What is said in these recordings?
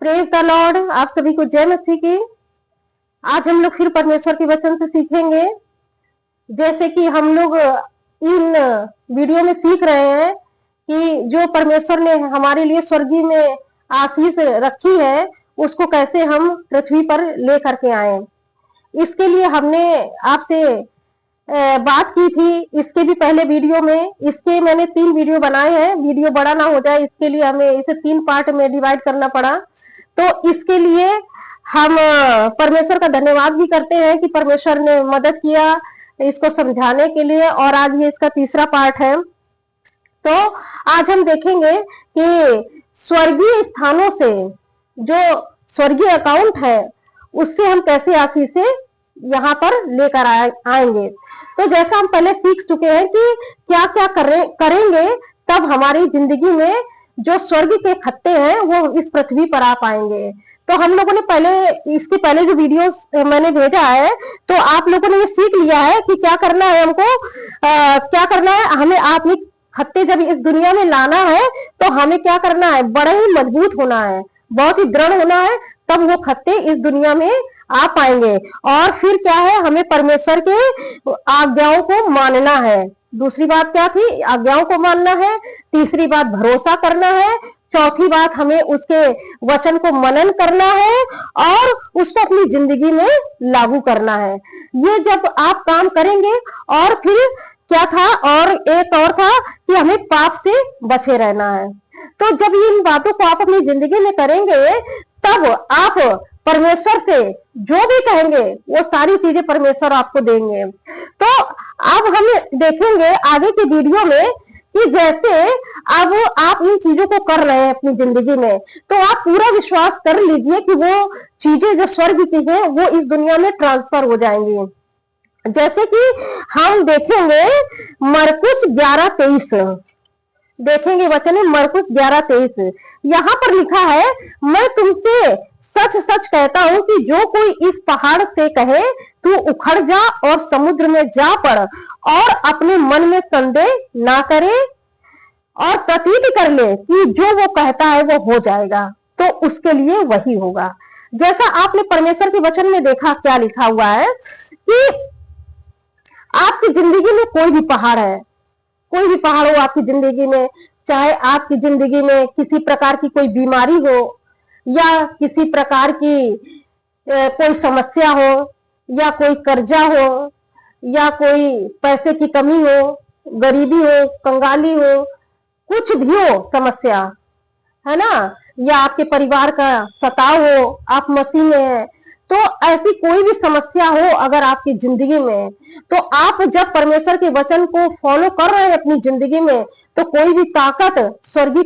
Praise the Lord. आप सभी को जय मसीह की। आज हम लोग फिर परमेश्वर के वचन से सीखेंगे। जैसे कि हम लोग इन वीडियो में सीख रहे हैं कि जो परमेश्वर ने हमारे लिए स्वर्गीय में आशीष रखी है उसको कैसे हम पृथ्वी पर लेकर के आए। इसके लिए हमने आपसे बात की थी इसके भी पहले वीडियो में। इसके मैंने 3 वीडियो बनाए हैं। वीडियो बड़ा ना हो जाए इसके लिए हमें इसे 3 पार्ट में डिवाइड करना पड़ा। तो इसके लिए हम परमेश्वर का धन्यवाद भी करते हैं कि परमेश्वर ने मदद किया इसको समझाने के लिए, और आज ये इसका तीसरा पार्ट है। तो आज हम देखेंगे कि स्वर्गीय स्थानों से, जो स्वर्गीय अकाउंट है, उससे हम कैसे आशीष से यहाँ पर लेकर आएंगे। तो जैसा हम पहले सीख चुके हैं कि क्या क्या करेंगे तब हमारी जिंदगी में जो स्वर्ग के खत्ते हैं वो इस पृथ्वी पर आ पाएंगे। तो हम लोगों ने इसके पहले जो वीडियोस मैंने भेजा है तो आप लोगों ने ये सीख लिया है कि क्या करना है हमको, क्या करना है हमें। आत्मिक खत्ते जब इस दुनिया में लाना है तो हमें क्या करना है, बड़े ही मजबूत होना है, बहुत ही दृढ़ होना है, तब वो खत्ते इस दुनिया में आ पाएंगे। और फिर क्या है, हमें परमेश्वर के आज्ञाओं को मानना है। दूसरी बात क्या थी, आज्ञाओं को मानना है। तीसरी बात भरोसा करना है। चौथी बात हमें उसके वचन को मनन करना है और उसको अपनी जिंदगी में लागू करना है। ये जब आप काम करेंगे, और फिर क्या था, और एक और था कि हमें पाप से बचे रहना है। तो जब इन बातों को आप अपनी जिंदगी में करेंगे तब आप परमेश्वर से जो भी कहेंगे वो सारी चीजें परमेश्वर आपको देंगे। तो अब हम देखेंगे आगे की वीडियो में कि जैसे अब आप इन चीजों को कर रहे हैं अपनी जिंदगी में, तो आप पूरा विश्वास कर लीजिए कि वो चीजें जो स्वर्ग की हैं वो इस दुनिया में ट्रांसफर हो जाएंगी। जैसे कि हम देखेंगे मरकुस 11:23 देखेंगे, वचन है मरकुस 11:23। यहाँ पर लिखा है, मैं तुमसे सच सच कहता हूं कि जो कोई इस पहाड़ से कहे तू उखड़ जा और समुद्र में जा पड़, और अपने मन में संदेह ना करे और प्रतीत कर ले कि जो वो कहता है वो हो जाएगा, तो उसके लिए वही होगा। जैसा आपने परमेश्वर के वचन में देखा क्या लिखा हुआ है कि आपकी जिंदगी में कोई भी पहाड़ है, कोई भी पहाड़ हो आपकी जिंदगी में, चाहे आपकी जिंदगी में किसी प्रकार की कोई बीमारी हो, या किसी प्रकार की कोई समस्या हो, या कोई कर्जा हो, या कोई पैसे की कमी हो, गरीबी हो, कंगाली हो, कुछ भी हो समस्या, है ना, या आपके परिवार का सताव हो, आप मसीह में हैं, तो ऐसी कोई भी समस्या हो अगर आपकी जिंदगी में, तो आप जब परमेश्वर के वचन को फॉलो कर रहे हैं अपनी जिंदगी में, तो कोई भी ताकत स्वर्गीय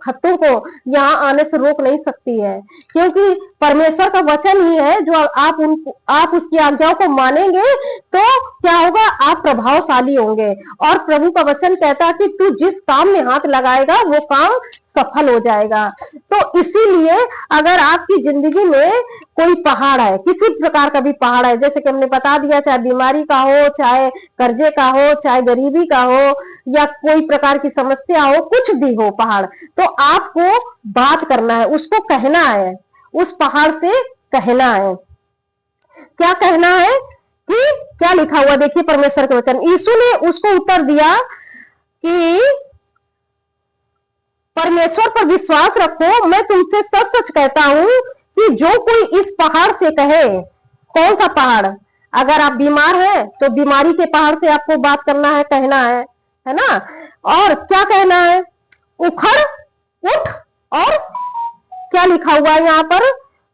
खत्तों को यहाँ आने से रोक नहीं सकती है। क्योंकि परमेश्वर का वचन ही है जो आप उसकी आज्ञाओं को मानेंगे तो क्या होगा, आप प्रभावशाली होंगे। और प्रभु का वचन कहता है कि तू जिस काम में हाथ लगाएगा वो काम सफल हो जाएगा। तो इसीलिए अगर आपकी जिंदगी में कोई पहाड़ है, किसी प्रकार का भी पहाड़ है, जैसे कि हमने बता दिया, चाहे बीमारी का हो, चाहे कर्जे का हो, चाहे गरीबी का हो, या कोई प्रकार की समस्या हो, कुछ भी हो पहाड़, तो आपको बात करना है, उसको कहना है, उस पहाड़ से कहना है। क्या कहना है कि क्या लिखा हुआ देखिए परमेश्वर के वचन। यीशु ने उसको उत्तर दिया कि परमेश्वर पर विश्वास रखो, मैं तुमसे सच सच कहता हूं कि जो कोई इस पहाड़ से कहे, कौन सा पहाड़, अगर आप बीमार हैं तो बीमारी के पहाड़ से आपको बात करना है, कहना है ना। और क्या कहना है, उखड़ उठ, और क्या लिखा हुआ है यहाँ पर,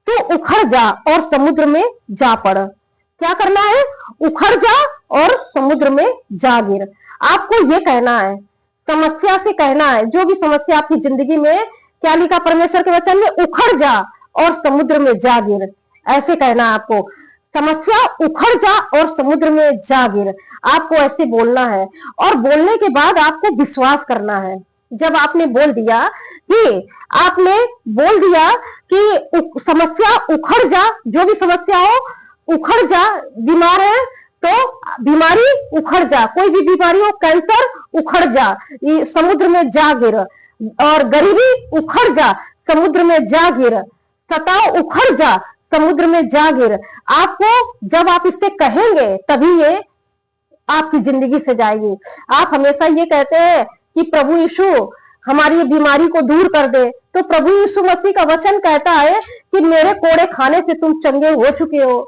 तो उखड़ जा और समुद्र में जा पड़। क्या करना है, उखड़ जा और समुद्र में जा गिर। आपको ये कहना है, समस्या से कहना है, जो भी समस्या आपकी जिंदगी में, क्या लिखा परमेश्वर के वचन में, उखड़ जा और समुद्र में जा गिर, ऐसे कहना है आपको। समस्या उखड़ जा और समुद्र में जा गिर, आपको ऐसे बोलना है। और बोलने के बाद आपको विश्वास करना है। जब आपने बोल दिया कि समस्या उखड़ जा, जो भी समस्या हो उखड़ जा, बीमार है तो बीमारी उखड़ जा, कोई भी बीमारी हो, कैंसर उखड़ जा, समुद्र में जा गिर, और गरीबी उखड़ जा, समुद्र में जा गिर, सताओ उखड़ जा, समुद्र में जा गिर। आपको जब आप इससे कहेंगे तभी ये आपकी जिंदगी से जाएगी। आप हमेशा ये कहते हैं कि प्रभु यीशु हमारी ये बीमारी को दूर कर दे, तो प्रभु यीशु मसीह का वचन कहता है कि मेरे कोड़े खाने से तुम चंगे हो चुके हो।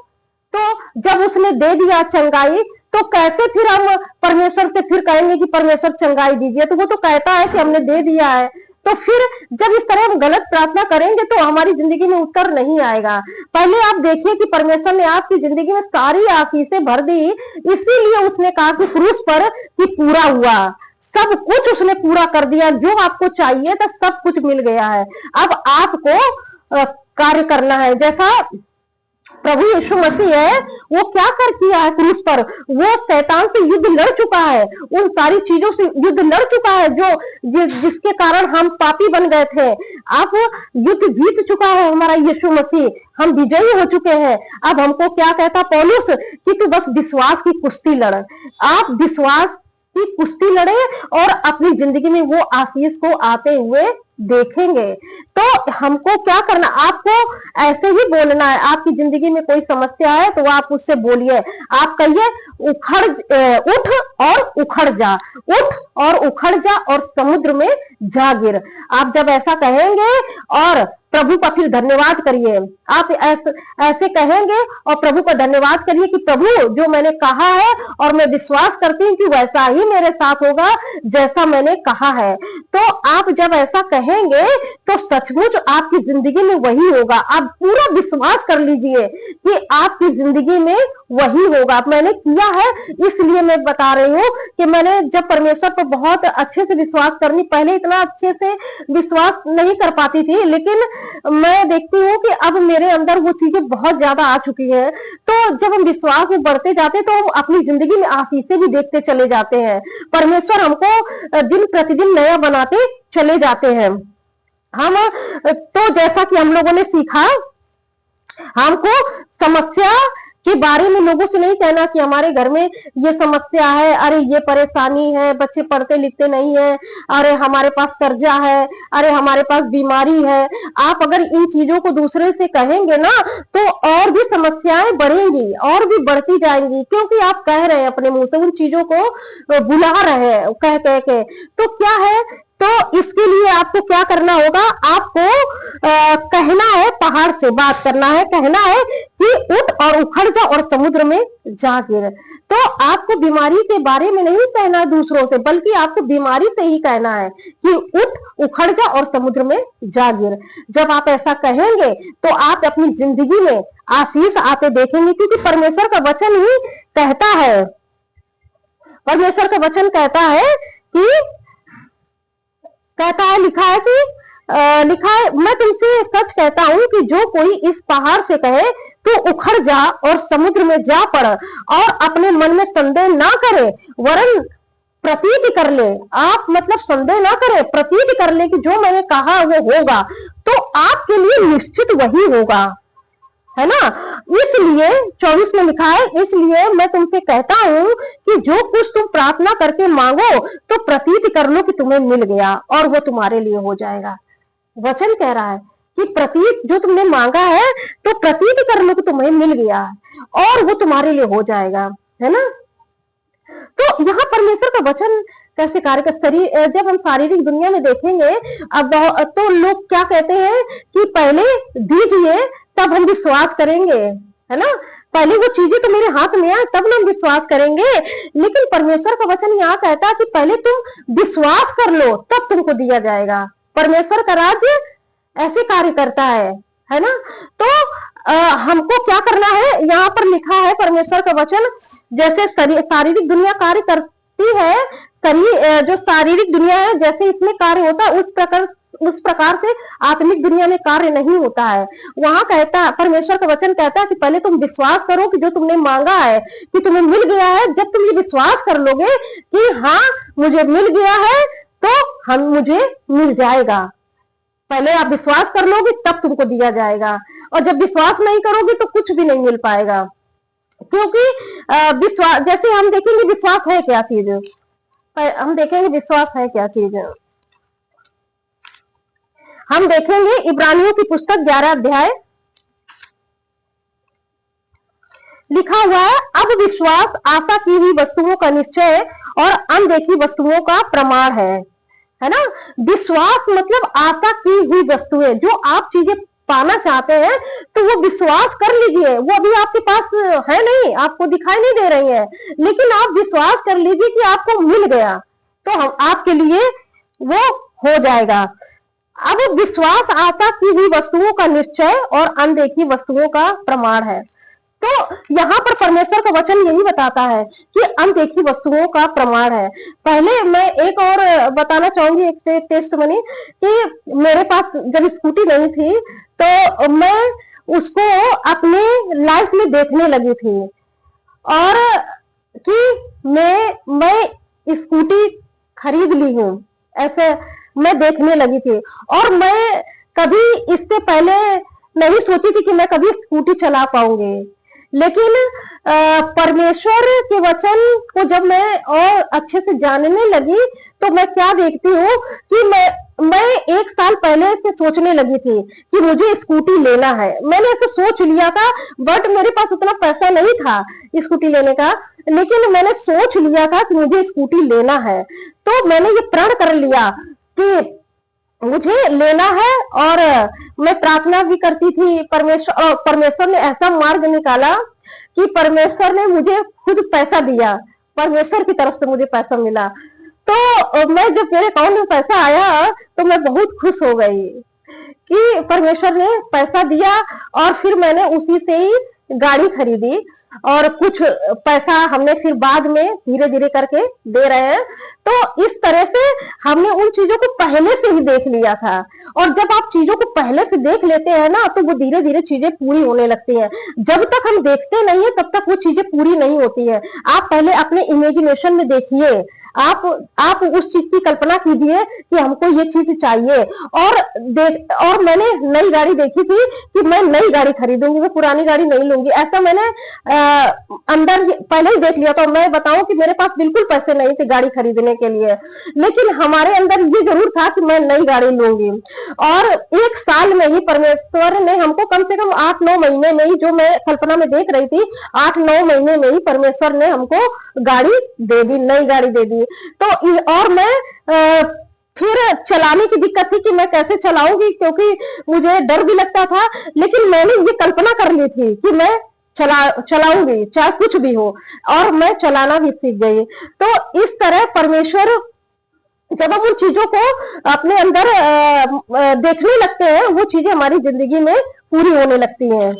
तो जब उसने दे दिया चंगाई, तो कैसे फिर हम परमेश्वर से फिर कहेंगे कि परमेश्वर चंगाई दीजिए? तो वो तो कहता है कि हमने दे दिया है। तो फिर जब इस तरह हम गलत प्रार्थना करेंगे तो हमारी जिंदगी में उत्तर नहीं आएगा। पहले आप देखिए कि परमेश्वर ने आपकी जिंदगी में सारी आशीषें भर दी, इसीलिए उसने कहा कि क्रूस पर कि पूरा हुआ। सब कुछ उसने पूरा कर दिया, जो आपको चाहिए था सब कुछ मिल गया है। अब आपको कार्य करना है। जैसा प्रभु यीशु मसीह है, वो क्या कर किया है क्रूस पर? वो शैतान से युद्ध लड़ चुका है, उन सारी चीजों से युद्ध लड़ चुका है जो जिसके कारण हम पापी बन गए थे। अब युद्ध जीत चुका है हमारा यीशु मसीह, हम विजयी हो चुके हैं। अब हमको क्या कहता पौलुस कि तू बस विश्वास की कुश्ती लड़। आप विश्वास की कुश्ती लड़े और अपनी जिंदगी में वो आशीष को आते हुए देखेंगे। तो हमको क्या करना, आपको ऐसे ही बोलना है। आपकी जिंदगी में कोई समस्या है तो आप उससे बोलिए, आप कहिए उठ और उखड़ जा, उठ और उखड़ जा और समुद्र में जा गिर। आप जब ऐसा कहेंगे और प्रभु का फिर धन्यवाद करिए। आप ऐसे कहेंगे और प्रभु का धन्यवाद करिए कि प्रभु जो मैंने कहा है और मैं विश्वास करती हूँ कि वैसा ही मेरे साथ होगा जैसा मैंने कहा है। तो आप जब ऐसा कहेंगे तो सचमुच आपकी जिंदगी में वही होगा। आप पूरा विश्वास कर लीजिए कि आपकी जिंदगी में वही होगा। मैंने किया है इसलिए मैं बता रही हूँ कि मैंने जब परमेश्वर पर बहुत अच्छे से विश्वास करनी, पहले इतना अच्छे से विश्वास नहीं कर पाती थी, लेकिन मैं देखती हूँ कि अब मेरे अंदर वो चीजें बहुत ज्यादा आ चुकी है। तो जब हम विश्वास में बढ़ते जाते तो हम अपनी जिंदगी में आशीषें भी देखते चले जाते हैं। परमेश्वर हमको दिन प्रतिदिन नया बनाते चले जाते हैं। हम तो जैसा कि हम लोगों ने सीखा, हमको समस्या के बारे में लोगों से नहीं कहना कि हमारे घर में ये समस्या है, अरे ये परेशानी है, बच्चे पढ़ते लिखते नहीं है, अरे हमारे पास कर्जा है, अरे हमारे पास बीमारी है। आप अगर इन चीजों को दूसरे से कहेंगे ना तो और भी समस्याएं बढ़ेंगी और भी बढ़ती जाएंगी, क्योंकि आप कह रहे हैं अपने मुंह से, उन चीजों को बुला रहे हैं कह कह के। तो क्या है, तो इसके लिए आपको क्या करना होगा, आपको कहना है, पहाड़ से बात करना है, कहना है कि उठ और उखड़ जा और समुद्र में जा गिर। तो आपको बीमारी के बारे में नहीं कहना है दूसरों से, बल्कि आपको बीमारी से ही कहना है कि उठ उखड़ जा और समुद्र में जा गिर। जब आप ऐसा कहेंगे तो आप अपनी जिंदगी में आशीष आते देखेंगे, क्योंकि परमेश्वर का वचन ही कहता है, परमेश्वर का वचन कहता है कि लिखा है, मैं तुमसे सच कहता हूं कि जो कोई इस पहाड़ से कहे तो उखड़ जा और समुद्र में जा पड़ और अपने मन में संदेह ना करे वरन प्रतीत कर ले। आप मतलब संदेह ना करें, प्रतीत कर ले कि जो मैंने कहा वो होगा, तो आपके लिए निश्चित वही होगा, है ना। इसलिए 24 में लिखा है, इसलिए मैं तुमसे कहता हूं कि जो कुछ तुम प्रार्थना करके मांगो तो प्रतीत कर लो कि तुम्हें मिल गया और वो तुम्हारे लिए हो जाएगा। वचन कह रहा है कि प्रतीत जो तुमने मांगा है तो प्रतीत कर लो कि तुम्हें मिल गया और वो तुम्हारे लिए हो जाएगा, है ना। तो यहाँ परमेश्वर का वचन कैसे कार्य कर, जब हम शारीरिक दुनिया में देखेंगे अब तो लोग क्या कहते हैं कि पहले दीजिए तब हम विश्वास करेंगे, है ना। पहले वो चीजें तो मेरे हाथ में आए तब हम विश्वास करेंगे। लेकिन परमेश्वर का वचन यहाँ कहता है कि पहले तुम विश्वास कर लो तब तुमको दिया जाएगा। परमेश्वर का राज्य ऐसे कार्य करता है ना। तो हमको क्या करना है, यहाँ पर लिखा है परमेश्वर का वचन, जैसे शारीरिक दुनिया कार्य करती है, जो शारीरिक दुनिया है जैसे इसमें कार्य होता है उस प्रकार से आत्मिक दुनिया में कार्य नहीं होता है। वहां कहता है, परमेश्वर का वचन कहता है कि पहले तुम विश्वास करो कि जो तुमने मांगा है कि तुम्हें मिल गया है। जब तुम ये विश्वास कर लोगे कि हाँ मुझे मिल गया है तो मुझे मिल जाएगा, पहले आप विश्वास कर लोगे तब तुमको दिया जाएगा। और जब विश्वास नहीं करोगे तो कुछ भी नहीं मिल पाएगा, क्योंकि विश्वास, जैसे हम देखेंगे विश्वास है क्या चीज, हम देखेंगे विश्वास है क्या चीज। हम देखेंगे इब्रानियों की पुस्तक 11 अध्याय, लिखा हुआ है, अब विश्वास आशा की हुई वस्तुओं का निश्चय और अनदेखी वस्तुओं का प्रमाण है ना। विश्वास मतलब आशा की हुई वस्तुएं, जो आप चीजें पाना चाहते हैं तो वो विश्वास कर लीजिए, वो अभी आपके पास है नहीं, आपको दिखाई नहीं दे रही है, लेकिन आप विश्वास कर लीजिए कि आपको मिल गया, तो हम आपके लिए वो हो जाएगा। अब विश्वास आशा की हुई वस्तुओं का निश्चय और अनदेखी वस्तुओं का प्रमाण है। तो यहाँ पर परमेश्वर का वचन यही बताता है कि अनदेखी वस्तुओं का प्रमाण है। पहले मैं एक और बताना चाहूंगी, एक टेस्टमनी, कि मेरे पास जब स्कूटी नहीं थी तो मैं उसको अपने लाइफ में देखने लगी थी, और कि मैं स्कूटी खरीद ली हूँ, ऐसे मैं देखने लगी थी। और मैं कभी इससे पहले नहीं सोची थी कि मैं कभी स्कूटी चला पाऊंगी, लेकिन परमेश्वर के वचन को जब मैं और अच्छे से जानने लगी तो मैं क्या देखती हूँ कि मैं 1 साल पहले से सोचने लगी थी कि मुझे स्कूटी लेना है। मैंने ऐसे सोच लिया था, बट मेरे पास उतना पैसा नहीं था स्कूटी लेने का, लेकिन मैंने सोच लिया था कि मुझे स्कूटी लेना है। तो मैंने ये प्रण कर लिया कि मुझे लेना है, और मैं प्रार्थना भी करती थी। परमेश्वर ने ऐसा मार्ग निकाला कि परमेश्वर ने मुझे खुद पैसा दिया, परमेश्वर की तरफ से मुझे पैसा मिला। तो मैं जब मेरे अकाउंट में पैसा आया तो मैं बहुत खुश हो गई कि परमेश्वर ने पैसा दिया, और फिर मैंने उसी से ही गाड़ी खरीदी, और कुछ पैसा हमने फिर बाद में धीरे धीरे करके दे रहे हैं। तो इस तरह से हमने उन चीजों को पहले से ही देख लिया था, और जब आप चीजों को पहले से देख लेते हैं ना तो वो धीरे धीरे चीजें पूरी होने लगती हैं। जब तक हम देखते नहीं है तब तक वो चीजें पूरी नहीं होती है। आप पहले अपने इमेजिनेशन में देखिए, आप उस चीज की कल्पना कीजिए कि हमको ये चीज चाहिए, और मैंने नई गाड़ी देखी थी कि मैं नई गाड़ी खरीदूंगी, मैं पुरानी गाड़ी नहीं लूंगी, ऐसा मैंने अंदर पहले ही देख लिया था। मैं बताऊं कि मेरे पास बिल्कुल पैसे नहीं थे गाड़ी खरीदने के लिए, लेकिन हमारे अंदर ये जरूर था कि मैं नई गाड़ी लूंगी। और 1 साल में ही परमेश्वर ने हमको कम से कम 8-9 महीने में ही, जो मैं कल्पना में देख रही थी, 8-9 महीने में ही परमेश्वर ने हमको गाड़ी दे दी, नई गाड़ी दे दी। तो और मैं फिर चलाने की दिक्कत थी कि मैं कैसे चलाऊंगी, क्योंकि मुझे डर भी लगता था, लेकिन मैंने ये कल्पना कर ली थी कि मैं चलाऊंगी चाहे कुछ भी हो, और मैं चलाना भी सीख गई। तो इस तरह परमेश्वर, जब हम उन चीजों को अपने अंदर देखने लगते हैं, वो चीजें हमारी जिंदगी में पूरी होने लगती हैं।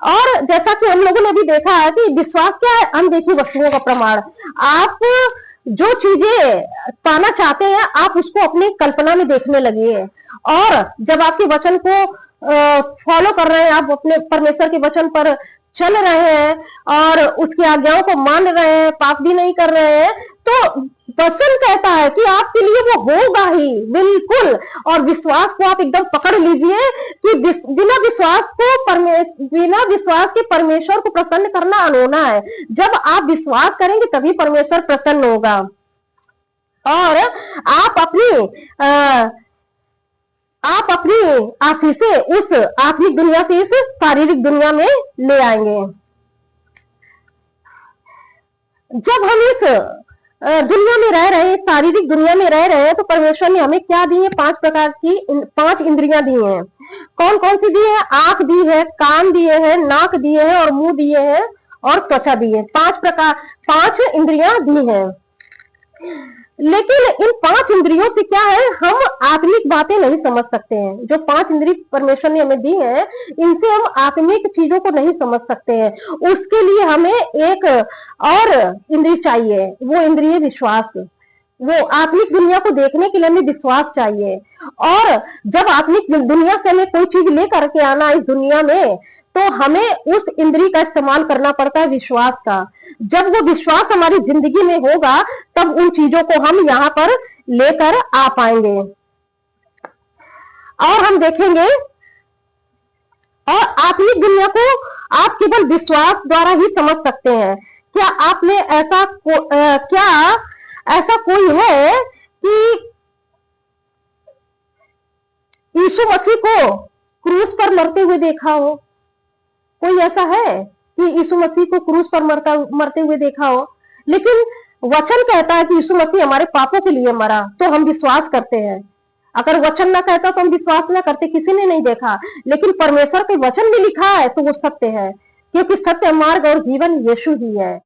और जैसा कि हम लोगों ने भी देखा है कि विश्वास क्या है, अनदेखी वस्तुओं का प्रमाण। आप जो चीजें पाना चाहते हैं आप उसको अपनी कल्पना में देखने लगिए, और जब आपके वचन को फॉलो कर रहे हैं, आप अपने परमेश्वर के वचन पर चल रहे हैं और उसकी आज्ञाओं को मान रहे हैं, पाप भी नहीं कर रहे हैं, तो वचन कहता है कि आपके लिए वो होगा ही बिल्कुल। और विश्वास को आप एकदम पकड़ लीजिए कि बिना विश्वास के परमेश्वर को प्रसन्न करना अनहोना है। जब आप विश्वास करेंगे तभी परमेश्वर प्रसन्न होगा, और आप अपनी आशीषें उस आत्मिक दुनिया से इस शारीरिक दुनिया में ले आएंगे। जब हम इस दुनिया में रह रहे हैं, शारीरिक दुनिया में रह रहे हैं, तो परमेश्वर ने हमें क्या दी है? 5 प्रकार की 5 इंद्रियां दी हैं। कौन कौन सी दी है? आंख दी है, कान दिए हैं, नाक दिए हैं, और मुंह दिए हैं, और त्वचा दी है। 5 इंद्रियां दी हैं। लेकिन इन 5 इंद्रियों से क्या है, हम आत्मिक बातें नहीं समझ सकते हैं। जो 5 इंद्रिय परमेश्वर ने हमें दी है, इनसे हम आत्मिक चीजों को नहीं समझ सकते हैं। उसके लिए हमें एक और इंद्रिय चाहिए, वो इंद्रिय विश्वास। वो आत्मिक दुनिया को देखने के लिए हमें विश्वास चाहिए, और जब आत्मिक दुनिया से हमें कोई चीज लेकर के आना इस दुनिया में, तो हमें उस इंद्रिय का इस्तेमाल करना पड़ता है, विश्वास का। जब वो विश्वास हमारी जिंदगी में होगा तब उन चीजों को हम यहाँ पर लेकर आ पाएंगे। और हम देखेंगे, और आत्मिक दुनिया को आप केवल विश्वास द्वारा ही समझ सकते हैं। क्या आपने ऐसा कोई है कि यीशु मसीह को क्रूस पर मरते हुए देखा हो? कोई ऐसा है कि यीशु मसीह को क्रूस पर मरते हुए देखा हो? लेकिन वचन कहता है कि यीशु मसीह हमारे पापों के लिए मरा, तो हम विश्वास करते हैं। अगर वचन ना कहता तो हम विश्वास ना करते, किसी ने नहीं देखा। लेकिन परमेश्वर के वचन में लिखा है तो वो सत्य है, क्योंकि सत्य मार्ग और जीवन यीशु ही है।